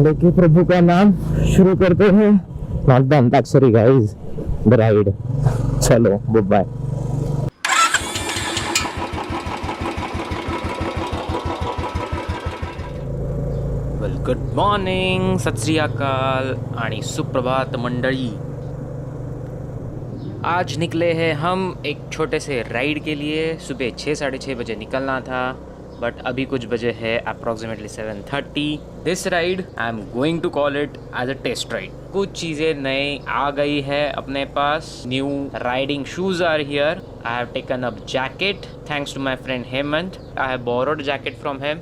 लेके प्रभु का नाम शुरू करते हैं। Not the antakshari guys, the ride. चलो बाय। वेल गुड मॉर्निंग, सत श्री अकाल आणि सुप्रभात मंडळी। आज निकले हैं हम एक छोटे से राइड के लिए। सुबह 6-6:30 बजे निकलना था, बट अभी कुछ बजे है approximately 7:30। This ride I am going to call it as a test ride. कुछ चीज़ें नई आ गई है अपने पास। New riding shoes are here. I have taken up jacket thanks to my friend Hemant. I have borrowed jacket from him.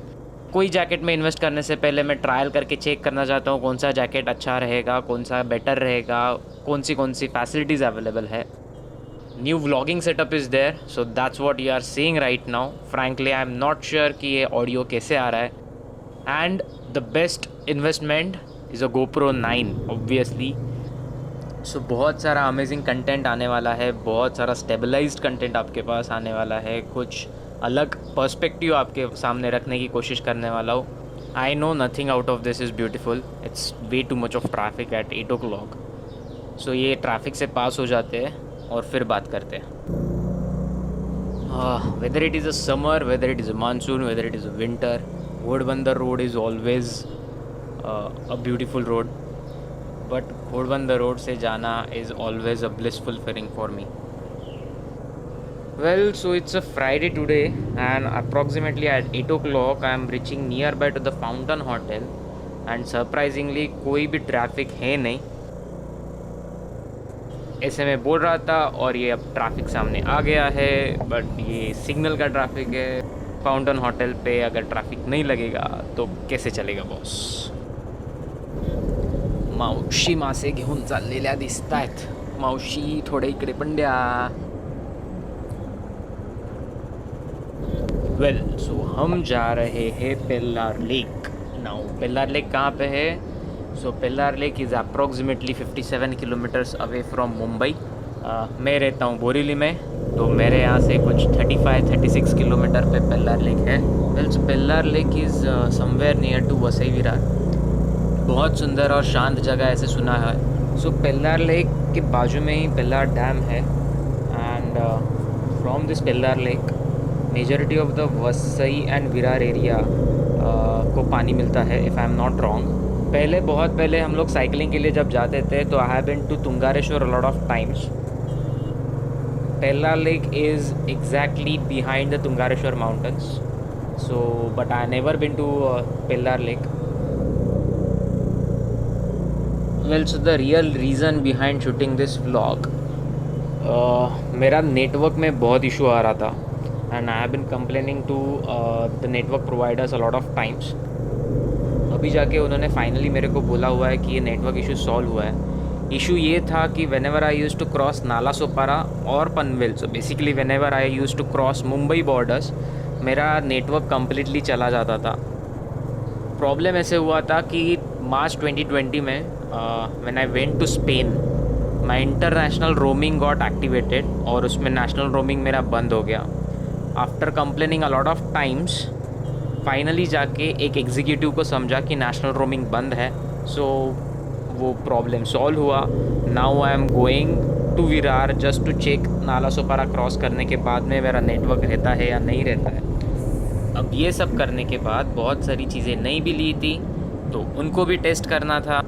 कोई jacket में इन्वेस्ट करने से पहले मैं ट्रायल करके चेक करना चाहता हूँ कौन सा जैकेट अच्छा रहेगा, कौन सा बेटर रहेगा, कौन सी फैसिलिटीज़ अवेलेबल है। New vlogging setup is there, so that's what you are seeing right now. Frankly I am not sure कि ये ऑडियो कैसे आ रहा है। And the best investment is a GoPro 9 obviously. So बहुत सारा अमेजिंग कंटेंट आने वाला है, बहुत सारा स्टेबलाइज्ड कंटेंट आपके पास आने वाला है, कुछ अलग पर्सपेक्टिव आपके सामने रखने की कोशिश करने वाला हूँ। I know nothing out of this is beautiful. It's way too much of traffic at 8 o'clock। So ये ट्रैफिक से पास हो जाते हैं और फिर बात करते हैं। Whether it is a summer, whether it is a monsoon, whether it is a winter, Ghodbunder road is always a beautiful road, but Ghodbunder road से जाना is always a blissful feeling for me. Well, so it's a Friday today, and approximately at 8 o'clock I am reaching nearby to the Fountain Hotel, and surprisingly कोई भी traffic है नहीं। ऐसे में बोल रहा था और ये अब ट्रैफिक सामने आ गया है, बट ये सिग्नल का ट्रैफिक है। फाउंटन होटल पे अगर ट्रैफिक नहीं लगेगा तो कैसे चलेगा बॉस। मावशी मासे घेऊन चाललेल्या दिसत आहेत। मावशी थोडे इकडे पण द्या। वेल सो हम जा रहे हैं Pelhar lake. Now Pelhar lake कहाँ पे है? So Pelhar lake is approximately 57 kilometres away from Mumbai. मैं रहता हूँ बोरीली में, तो मेरे यहाँ से कुछ 35-36 किलोमीटर पे पेल्लार लेक है। Well so Pelhar lake is somewhere near to Vasai Virar. बहुत सुंदर और शांत जगह ऐसे सुना है। सो पेल्लार लेक के बाजू में ही पेल्लार डैम है, and from this Pelhar lake majority of the Vasai and Virar area को पानी मिलता है, if I am not wrong. बहुत पहले हम लोग साइकिलिंग के लिए जब जाते थे तो I have been to Tungareshwar a lot of times. Pelhar lake is exactly behind the Tungareshwar mountains, so but I never been to Pelhar lake. Well so the real reason behind shooting this vlog, मेरा network में बहुत issue आ रहा था, and I have been complaining to the network providers a lot of times। अभी जाके उन्होंने finally मेरे को बोला हुआ है कि ये नेटवर्क इशू सॉल्व हुआ है। इशू ये था कि whenever I used to cross Nala Sopara और Panvel, so basically whenever I used to cross Mumbai borders, मेरा नेटवर्क कम्प्लीटली चला जाता था। प्रॉब्लम ऐसे हुआ था कि मार्च 2020 में when I went to Spain, my international roaming got activated और उसमें नेशनल रोमिंग मेरा बंद हो गया। After complaining a lot of times, finally जाके एक एग्जीक्यूटिव को समझा कि नेशनल रोमिंग बंद है, सो वो प्रॉब्लम सॉल्व हुआ। Now I am going to Virar just to check Nala Sopara cross करने के बाद में मेरा नेटवर्क रहता है या नहीं रहता है। अब ये सब करने के बाद बहुत सारी चीज़ें नई भी ली थी, तो उनको भी टेस्ट करना था,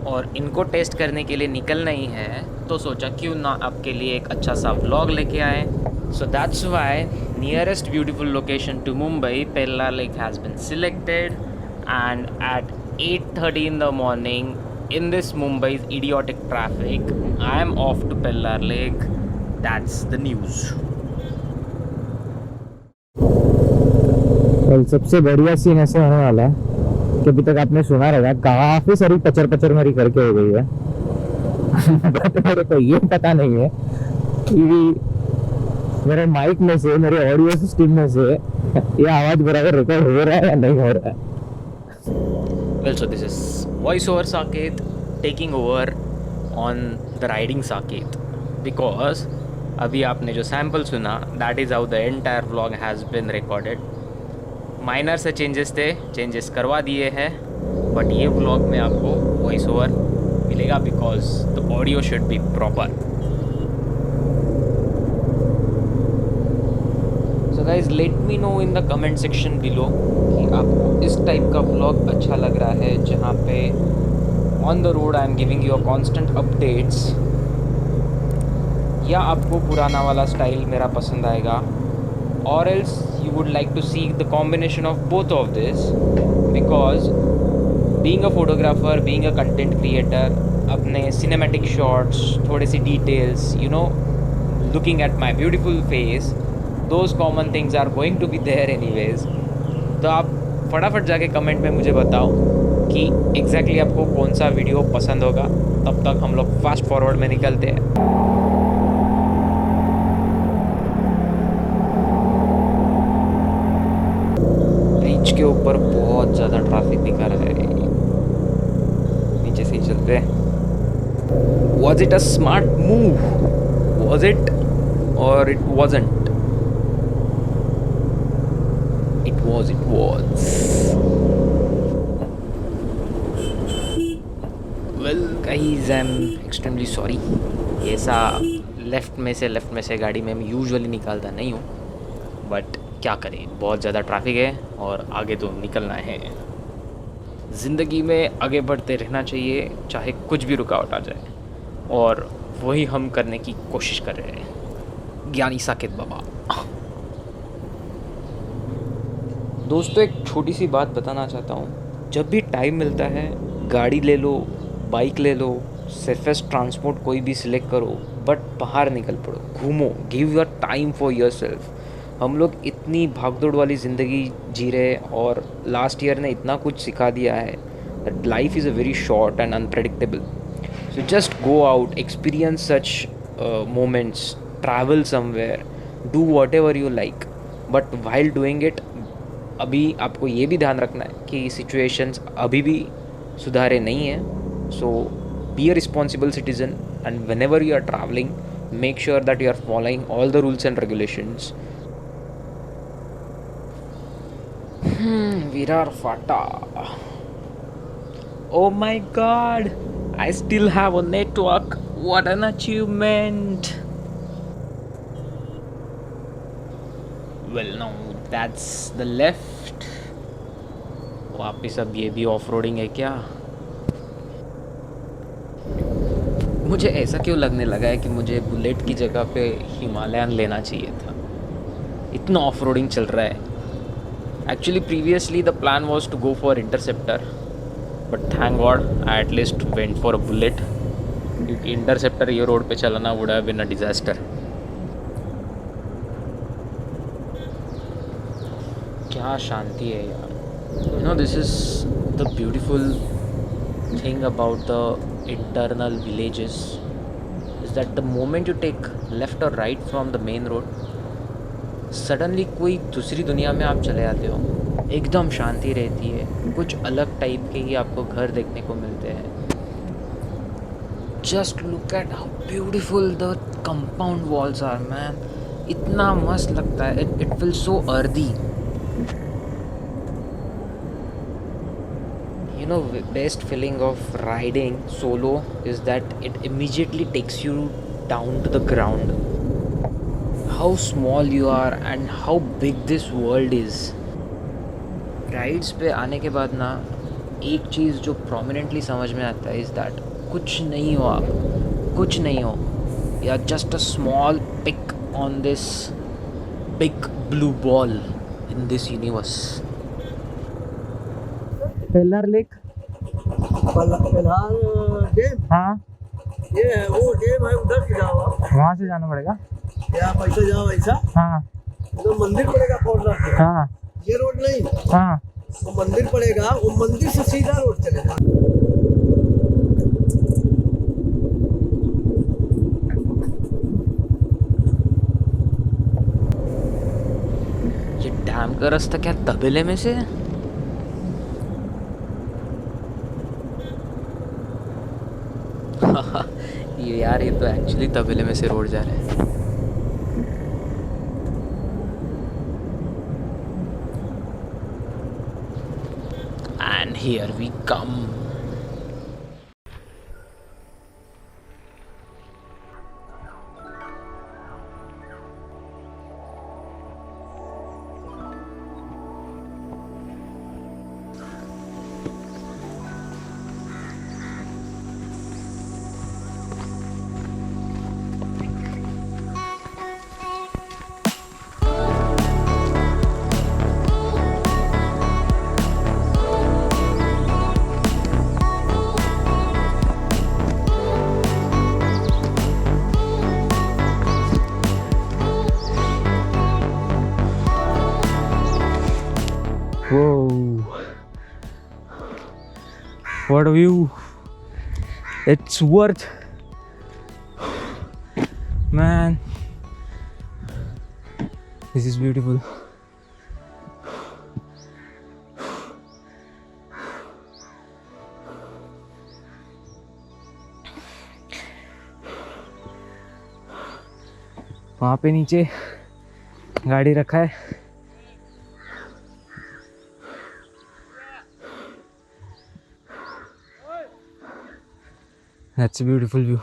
और इनको टेस्ट करने के लिए निकलना ही है, तो सोचा क्यों ना आपके लिए एक अच्छा सा व्लॉग लेके आए। So that's why nearest beautiful location to Mumbai, Pelhar lake has been selected, and at 8:30 in the morning in this Mumbai's idiotic traffic, I am off to Pellar Lake. That's the news. सबसे बढ़िया scene ऐसे होने वाला है कि अभी तक आपने सुना रहेगा काफ़ी सारी पचर पचर मेरी करके हो गई है। बट मेरे को ये पता नहीं है कि मेरे माइक में से, मेरे ऑडियो सिस्टम में से ये आवाज़ बराबर रिकॉर्ड हो रहा है या नहीं हो रहा है। Well so this is voice over Saket taking over on the riding Saket, because अभी आपने जो सैम्पल सुना, that is how the entire vlog has been recorded. Minor से चेंजेस थे, चेंजेस करवा दिए हैं, बट ये व्लॉग में आपको वॉइस ओवर मिलेगा because the audio should be proper. So guys let me no in the comment section below कि आपको इस टाइप का व्लॉग अच्छा लग रहा है जहाँ पे on the road I am giving you constant updates, या आपको पुराना वाला स्टाइल मेरा पसंद आएगा, और else you would like to see the combination of both of this because being a photographer, being a content creator, अपने सिनेमैटिक शॉट्स, थोड़े सी details, you know, looking at my beautiful face, those common things are going to be there anyways. तो आप फटाफट जाके comment में मुझे बताओ कि एग्जैक्टली आपको कौन सा वीडियो पसंद होगा. तब तक हम लोग फास्ट फॉरवर्ड में निकलते हैं. ब्रिज के ऊपर बहुत ज़्यादा ट्रैफिक दिखा रहा है, नीचे से ही चलते हैं. Was it a smart move? Was it or it wasn't? It was. Well guys, I'm extremely sorry. ऐसा लेफ़्ट में से गाड़ी में मैं यूजुअली निकालता नहीं हूँ, बट क्या करें, बहुत ज़्यादा ट्रैफिक है और आगे तो निकलना है. ज़िंदगी में आगे बढ़ते रहना चाहिए चाहे कुछ भी रुकावट आ जाए, और वही हम करने की कोशिश कर रहे हैं. ज्ञानी साकेत बाबा. दोस्तों एक छोटी सी बात बताना चाहता हूँ, जब भी टाइम मिलता है गाड़ी ले लो, बाइक ले लो, सेफेस्ट ट्रांसपोर्ट कोई भी सिलेक्ट करो, बट बाहर निकल पड़ो, घूमो, give your time for your self. हम लोग इतनी भागदौड़ वाली ज़िंदगी जी रहे और लास्ट ईयर ने इतना कुछ सिखा दिया है that life is a very short and unpredictable. So just go out, experience such moments, travel somewhere, do what ever you like, but while doing it अभी आपको ये भी ध्यान रखना है कि सिचुएशंस अभी भी सुधारे नहीं हैं. So be a responsible citizen and whenever you are travelling make sure that you are following all the rules and regulations. Virar Fata. Oh my god, I still have a network. What an achievement. Well, now that's the left. वापिस अब ये भी off roading है क्या? मुझे ऐसा क्यों लगने लगा है कि मुझे बुलेट की जगह पे हिमालयन लेना चाहिए था. इतना ऑफ रोडिंग चल रहा है. Actually, previously the plan was to go for Interceptor, but thank God I at least went for a Bullet. क्योंकि Interceptor ये रोड पे चलाना would have been a disaster. क्या शांति है यार. You know, this is the beautiful thing about the internal villages is that the moment you take left or right from the main road, suddenly कोई दूसरी दुनिया में आप चले जाते हो. एकदम शांति रहती है, कुछ अलग टाइप के ही आपको घर देखने को मिलते हैं. Just look at how beautiful the compound walls are man. इतना मस्त लगता है. It feel so earthy. You know, best feeling of riding solo is that it immediately takes you down to the ground. How small you are and how big this world is. Rides पे आने के बाद ना एक चीज़ जो prominently समझ में आता है इज़ दैट कुछ नहीं हो आप, कुछ नहीं हो. या just a small speck on this big blue ball in this universe. Pelhar lake. हाँ, ये है वो डैम है, उधर से जाओ आप. वहाँ से जाना पड़ेगा. या पैसा जाओ ऐसा. हाँ, तो मंदिर पड़ेगा कॉर्नर पे. हाँ, ये रोड नहीं. हाँ, वो मंदिर पड़ेगा, वो मंदिर से सीधा रोड चलेगा. ये डैम का रास्ता क्या तबेले में से है? ये यार, ये तो एक्चुअली तबेले में से रोड जा रहा है. And here we come. Whoa, what a view. It's worth, man, this is beautiful. वहाँ पे नीचे गाड़ी रखा है. That's a beautiful view.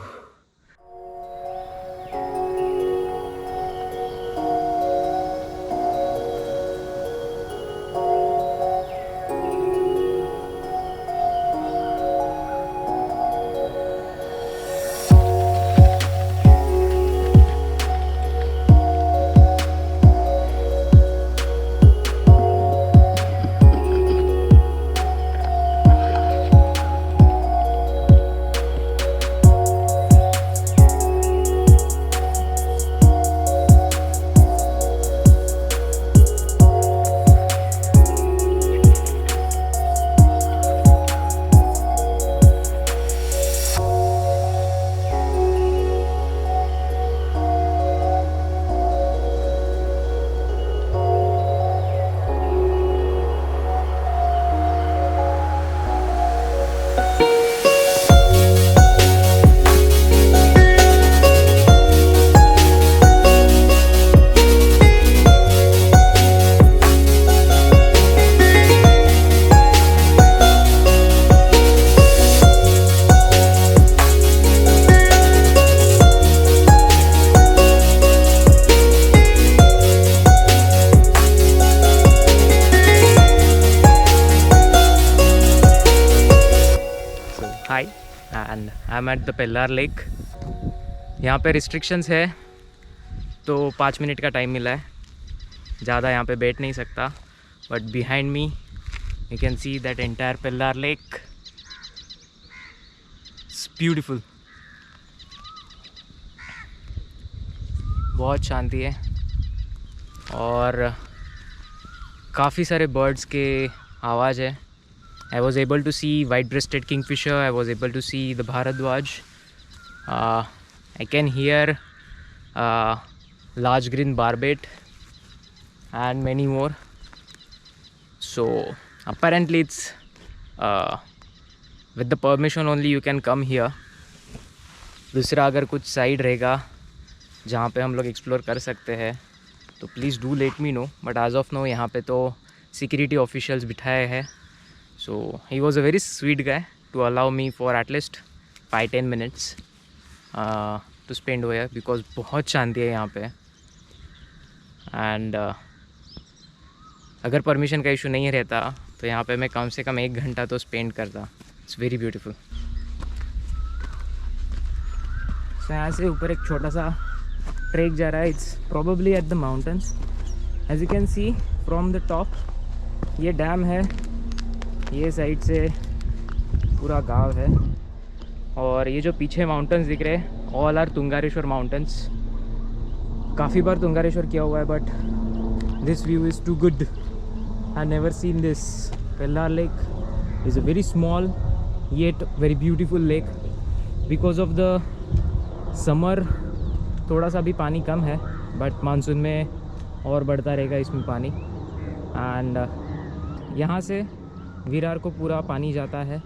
Hi, and I'm at the Pellar Lake. यहाँ पे रिस्ट्रिक्शंस है तो 5 मिनट का टाइम मिला है, ज़्यादा यहाँ पे बैठ नहीं सकता. But behind me you can see that entire Pelhar lake. It's beautiful. बहुत शांति है और काफ़ी सारे बर्ड्स के आवाज़ है. I was able to see white-breasted kingfisher. I was able to see the Bharadwaj. I can hear large green barbet and many more. So apparently it's with the permission only you can come here. दूसरा अगर कुछ side रहेगा जहाँ पे हम लोग explore कर सकते हैं तो please do let me know. But as of now यहाँ पे तो सिक्योरिटी ऑफिशियल्स बिठाए हैं. So he was a very sweet guy to allow me for at least 5-10 minutes to spend over here because बहुत शांति है यहाँ पे. एंड अगर परमिशन का इशू नहीं रहता तो यहाँ पे मैं कम से कम 1 घंटा तो स्पेंड करता. It's very beautiful. सो यहाँ से ऊपर एक छोटा सा ट्रैक जा रहा है. It's probably at the mountains. As you can see from the top ये डैम है, ये साइड से पूरा गांव है और ये जो पीछे माउंटेन्स दिख रहे हैं ऑल आर तुंगारेश्वर माउंटेन्स. काफ़ी बार तुंगारेश्वर किया हुआ है but this view is too good. I never seen this. Pelhar lake is a very small yet very beautiful lake. Because of the summer थोड़ा सा भी पानी कम है बट मानसून में और बढ़ता रहेगा इसमें पानी. एंड यहाँ से विरार को पूरा पानी जाता है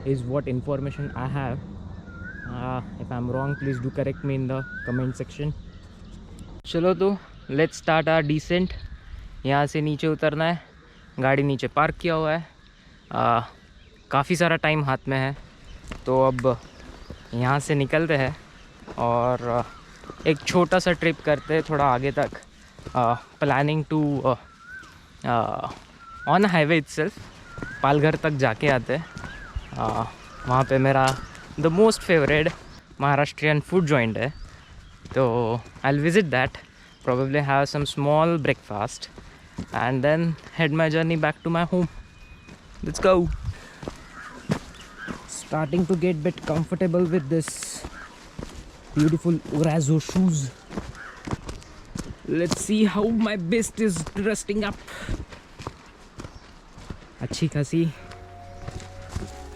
is what information I have. If I am wrong please do correct me in the comment section. चलो तो लेट्स स्टार्ट आवर डिसेंट. यहाँ से नीचे उतरना है. गाड़ी नीचे पार्क किया हुआ है. काफ़ी सारा टाइम हाथ में है, तो अब यहाँ से निकलते हैं और एक छोटा सा ट्रिप करते हैं थोड़ा आगे तक, planning to on highway itself Palghar तक जाके आते हैं। वहाँ पे मेरा the most favourite Maharashtrian food joint है, तो I will visit that, probably have some small breakfast and then head my journey back to my home. Let's go. Starting to get bit comfortable with this beautiful Orazo shoes. Let's see how my beast is resting up. अच्छी खासी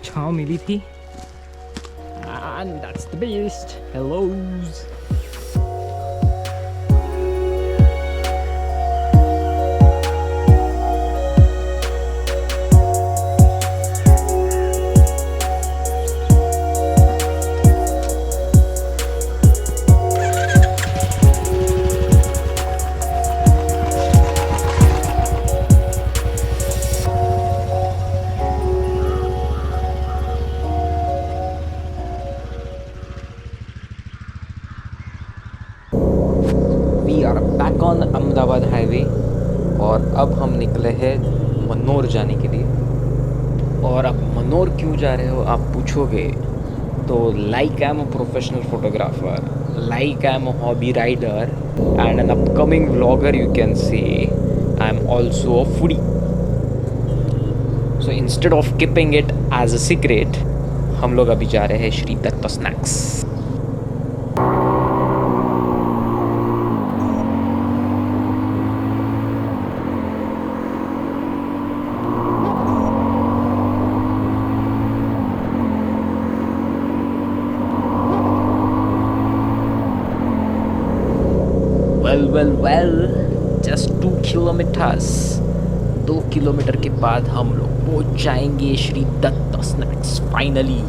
छाँव मिली थी and that's the beast. Hellos. Back on Ahmedabad highway और अब हम निकले हैं मनोर जाने के लिए। और अब मनोर क्यों जा रहे हो आप पूछोगे, तो like I am a professional photographer, like I am a hobby rider and an upcoming vlogger, you can say I am also a foodie. So instead of keeping it as a secret, हम लोग अभी जा रहे हैं Shri Datta snacks. Well, just 2 kilometers. 2 kilometre के बाद हम लोग पहुंच जाएंगे Shri Datta snacks finally.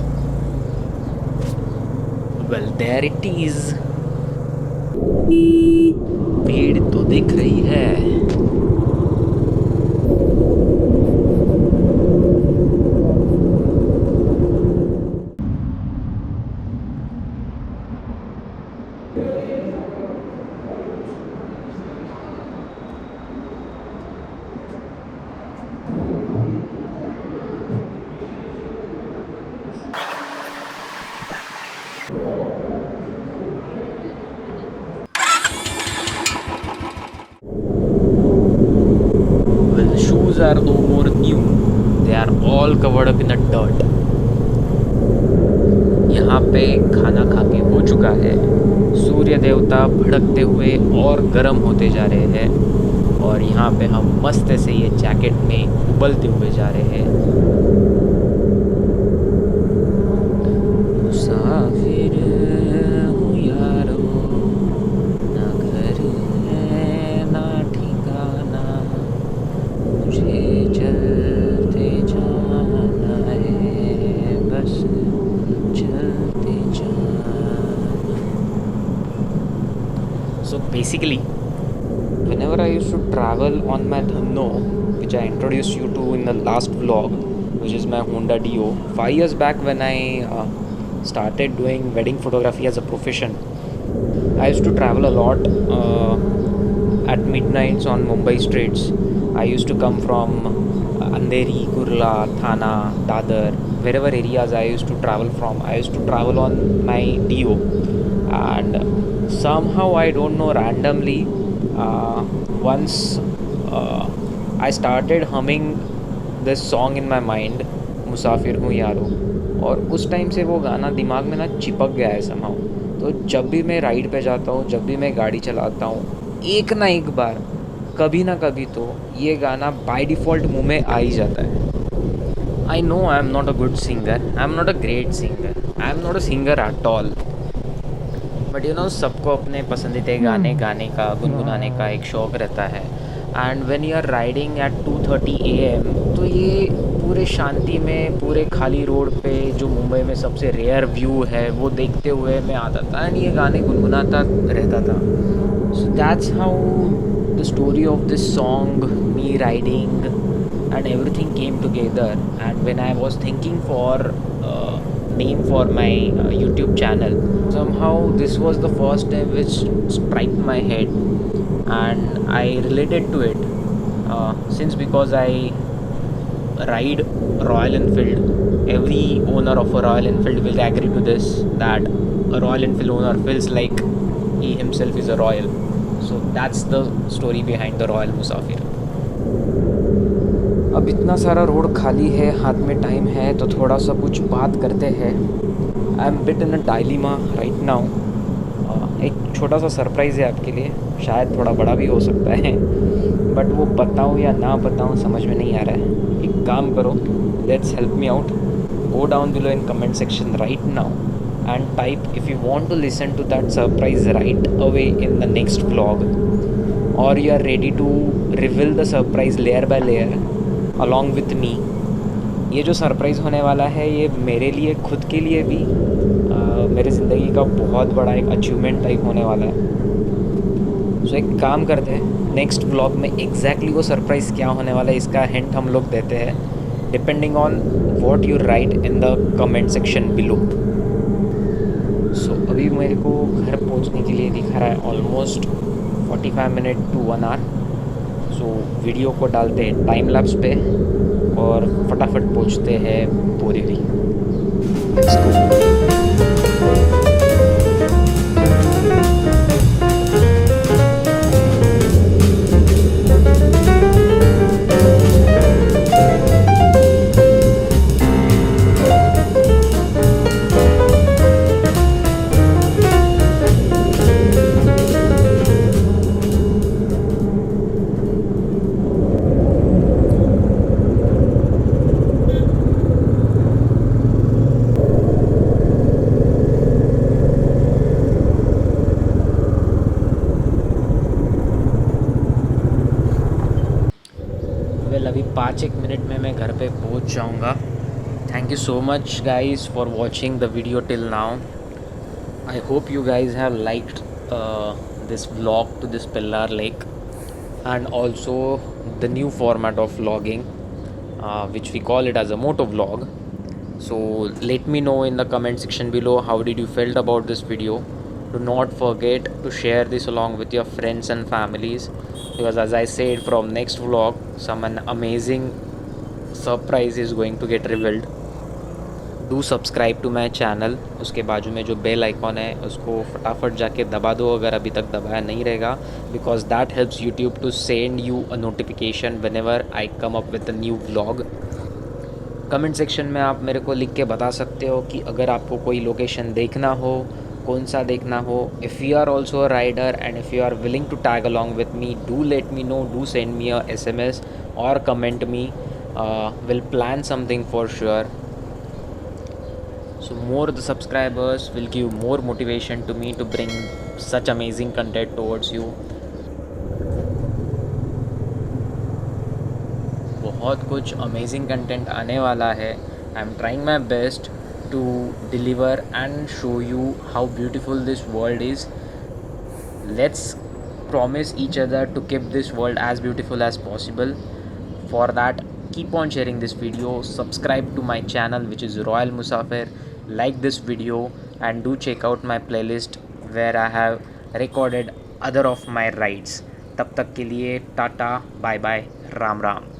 Well, there it is. भीड़ तो दिख रही है। Well, the shoes are no more new. They are all covered up in the dirt. यहाँ पे खाना खा के हो चुका है, सूर्य देवता भड़कते हुए और गर्म होते जा रहे हैं और यहाँ पे हम मस्त से ये जैकेट में उबलते हुए जा रहे हैं। मुसाफिर हूँ यारो, ना घर है ना ठिकाना, मुझे चलते जाना है, बस चलते जाना। So basically, whenever I used to travel on my Dhanno, which I introduced you to in the last vlog, which is my Honda Dio, 5 years back when I started doing wedding photography as a profession, I used to travel a lot at midnights on Mumbai streets. I used to come from Andheri, Kurla, Thana, Dadar, wherever areas I used to travel from. I used to travel on my Dio, and somehow, I don't know, randomly, once I started humming this song in my mind, मुसाफिर हूँ यारो, और उस time से वो गाना दिमाग में ना चिपक गया है somehow। तो जब भी मैं राइड पे जाता हूँ, जब भी मैं गाड़ी चलाता हूँ, एक ना एक बार, कभी ना कभी तो ये गाना बाय डिफ़ॉल्ट मुंह में आ ही जाता है। I know I am not a good singer, I am not a great singer, I am not a singer at all, but you know सबको अपने पसंदीदा गाने गाने का, गुनगुनाने का एक शौक़ रहता है। And when you are riding at 2:30 AM, तो ये पूरे शांति में, पूरे खाली रोड पे जो मुंबई में सबसे रेयर व्यू है वो देखते हुए मैं आता था एंड ये गाने गुनगुनाता रहता था। So that's how the story of this song, me riding and everything came together. And when I was thinking for name for my YouTube channel, somehow this was the first time which struck my head, and I related to it since because I ride Royal Enfield. Every owner of a Royal Enfield will agree to this, that a Royal Enfield owner feels like he himself is a royal. So that's the story behind the Royal Musafir. अब इतना सारा road खाली है, हाथ में time है, तो थोड़ा सा कुछ बात करते हैं. I am bit in a dilemma right now. एक छोटा सा सरप्राइज़ है आपके लिए, शायद थोड़ा बड़ा भी हो सकता है, बट वो बताऊँ या ना बताऊँ समझ में नहीं आ रहा है. एक काम करो, let's help me out. Go down below in comment section right now and type if you want to listen to that surprise right away in the next vlog, or you are ready to reveal the surprise layer by layer along with me. ये जो surprise होने वाला है ये मेरे लिए, खुद के लिए भी मेरे ज़िंदगी का बहुत बड़ा एक अचीवमेंट टाइप होने वाला है. सो एक काम करते हैं, नेक्स्ट व्लॉग में एग्जैक्टली वो सरप्राइज़ क्या होने वाला है इसका हिंट हम लोग देते हैं, depending on what you write in the comment section below. So अभी मेरे को घर पहुंचने के लिए दिखा रहा है almost 45 minute to 1 hour. So video को डालते हैं टाइम लैप्स पे और फटाफट पहुंचते हैं बोरीवली. Let's go. अभी 5-1 मिनट में मैं घर पे पहुंच जाऊंगा. Thank you so much guys for watching the video till now. I hope you guys have liked this vlog to this pillar lake and also the new format of vlogging, which we call it as a moto vlog. So let me know in the comment section below how did you felt about this video. Do not forget to share this along with your friends and families, because as I said, from next vlog an amazing surprise is going to get revealed. Do subscribe to my channel. उसके बाजू में जो bell icon है उसको फटाफट जाके दबा दो अगर अभी तक दबाया नहीं रहेगा, because that helps YouTube to send you a notification whenever I come up with a new vlog. Comment section में आप मेरे को लिख के बता सकते हो कि अगर आपको कोई लोकेशन देखना हो, कौन सा देखना हो. If you are also a rider and if you are willing to tag along with me, do let me know, do send me a SMS और comment me. Will plan something for sure. So more the subscribers will give more motivation to me to bring such amazing content towards you. बहुत कुछ amazing content आने वाला है. I am trying my best to deliver and show you how beautiful this world is. Let's promise each other to keep this world as beautiful as possible. For that, keep on sharing this video, subscribe to my channel which is Royal Musafir, like this video and do check out my playlist where I have recorded other of my rides. तब तक के लिए Tata, bye bye, Ram Ram.